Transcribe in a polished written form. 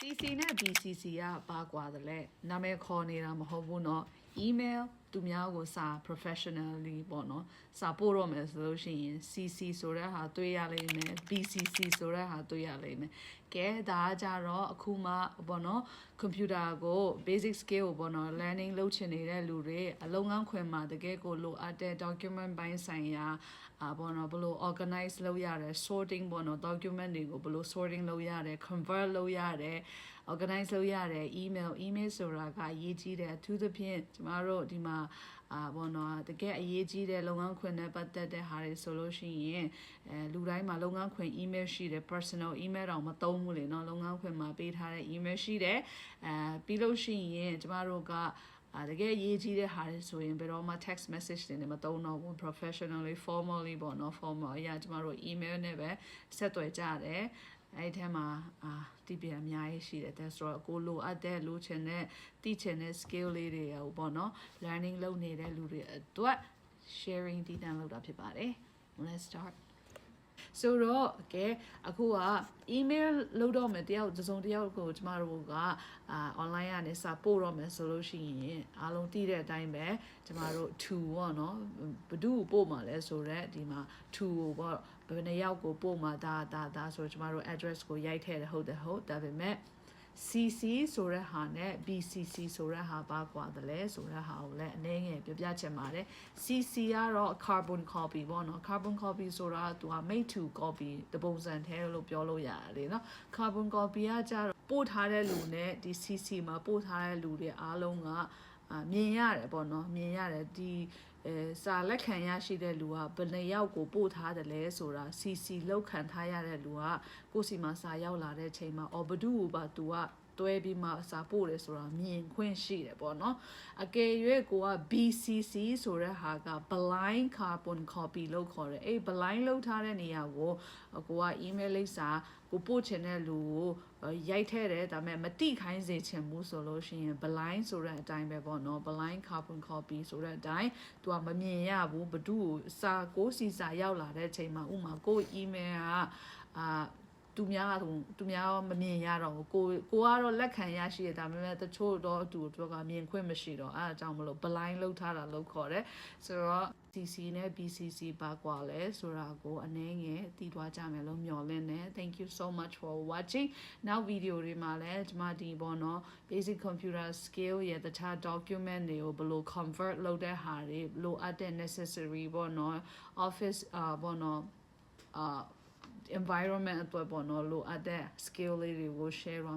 CC နဲ့ BCC ကဘာကွာတယ်လဲနာမည်ခေါ်နေတာမဟုတ်ဘူးเนาะ email သူများကိုစာ professionally ပေါ့เนาะစာပို့တော့မယ်ဆိုလို့ရှိရင် CC ဆိုတဲ့ဟာတွေ့ရလိမ့်မယ် BCC ဆိုတဲ့ဟာတွေ့ရလိမ့်မယ်ကဲဒါကကြတော့အခုမှပေါ့เนาะ computer ကို basic skill ကိုပေါ့เนาะ learning လုပ်ချင်နေတဲ့လူတွေအလုံးငန်းခွင်မှာတကယ်ကိုလိုအပ်တဲ့ document ပိုင်းဆိုင်ရာပေါ့เนาะဘယ်လို organize လုပ်ရတယ် sorting ပေါ့เนาะ document တွေကိုဘယ်လို sorting လုပ်ရတယ် convert လုပ်ရတယ် organize လုပ်ရတယ် email ဆိုတာကအရေးကြီးတယ်အထူးသဖြင့်ကျမတို့ဒီမှာပေါ့နော်တကယ်အရေးကြီးတဲ့လုပ်ငန်းခွင်နဲ့ပတ်သက်တဲ့ဟာတွေဆိုလို့ရှိရင်လူတိုင်းမှာလုပ်ငန်းခွင် email ရှိတယ် personal email တော့မသုံးဘူးလေเนาะလုပ်ငန်းခွင်မှာပေးထားတဲ့ email ရှိတယ်ပြီးလို့ရှိရင်ကျမတို့ကတကယ်ရေးကြီးတဲ့ဟာတွေဆိုရင်ဘယ်တော့မှ text message တွေနဲ့မသုံးတော့ဘူး professionally formally ပေါ့နော် formal အရာကျမတို့ email နဲ့ပဲဆက်သွယ်ကြတယ်အဲ့ထဲမှာတိပြအများကြီးရှိတယ်ဒါဆိုတော့ကိုလိုအပ်တဲ့လိုချင်တဲ့သိချင်တဲ့ skill လေးတွေပေါ့နော် learning လုပ်နေတဲ့လူတွေအတွက် sharing တည်တံ့လုပ်တာဖြစ်ပါတယ် let's start so တော့ကဲအခုက email လုပ်တော့မယ်တယောက်စုံတယောက်ကိုကျမတို့ကonline ကနေစာပို့တော့မယ်ဆိုလို့ရှိရင်အားလုံးသိတဲ့အတိုင်းပဲကျမတို့ to ပေါ့နော်ဘယ်သူ့ကိုပို့မှာလဲဆိုတော့ဒီမှာ to ကိုပေါ့ဘယ်နှယောက်ကိုပို့မှာဒါဆိုကျမတို့ address ကိုရိုက်ထည့်တယ်ဟုတ်ဒါပေမဲ့CC ဆိုတဲ့ဟာနဲ့ BCC ဆိုတဲ့ဟာပါကွာတယ်လဲဆိုတဲ့ဟာကိုလည်းအနည်းငယ်ပြပြချင်ပါတယ် CC ကတော့ carbon copy ပေါ့နော် carbon copy ဆိုတာသူက made to copy တပုံစံထဲလို့ပြောလို့ရတယ်လေနော် carbon copy ကကြတော့ပို့ထားတဲ့လူနဲ့ဒီ CC မှာပို့ထားတဲ့လူတွေအားလုံးကမြင်ရတယ်ပေါ့နော်မြင်ရတယ်ဒီစာလက်ခံရရှိတဲ့လူကဘယ်နှယောက်ကိုပို့ထားတယ်လဲဆိုတာ CC လောက်ခံထားရတဲ့လူကကိုစီမှာစာရောက်လာတဲ့ချိန်မှာဘဒူကိုပါသူကတွဲပြီးမှစာပို့တယ်ဆိုတာမြင်ခွင့်ရှိတယ်ပေါ့နော်အကယ်၍ကိုက BCC ဆိုတဲ့ဟာက blind carbon copy လို့ခေါ်တယ်အဲ့ blind လောက်ထားတဲ့နေရာကိုက email လိပ်စာကိုပို့ချင်တဲ့လူကိုရိုက်ထဲတယ်ဒါပေမဲ့မတိခိုင်းစေချင်ဘူးဆိုလို့ရှိရင် blind ဆိုတဲ့အတိုင်းပဲပေါ့နော် blind carbon copy ဆိုတဲ့အတိုင်းသူကမမြင်ရဘူးဘဒူကိုစာကိုစီစာရောက်လာတဲ့ချိန်မှာဥမာကို email ကသူများမမြင်ရတော့ဘူးကိုကတော့လက်ခံရရှိရဒါပေမဲ့တချို့တော့သူတို့ကမြင်ခွင့်မရှိတော့အဲအကြောင်းမလို့ blind လောက်ထားတာလို့ခေါ်တယ်ဆိုတော့ CC နဲ့ BCC ပါကွာလဲဆိုတာကိုအနည်းငယ်သိသွားကြမယ်လို့မျှော်လင့်တယ် thank you so much for watching နောက်ဗီဒီယိုတွေမှာလည်းဒီမှာဒီပေါ့နော် basic computer skill ရဲ့တခြား document တွေကိုဘယ်လို convert လုပ်တဲ့ဟာတွေလိုအပ်တဲ့ necessary ပေါ့နော် office ပေါ့နော် environment အတွက်ပေါ့နော်လိုအပ်တဲ့ skill လေးတွေကို share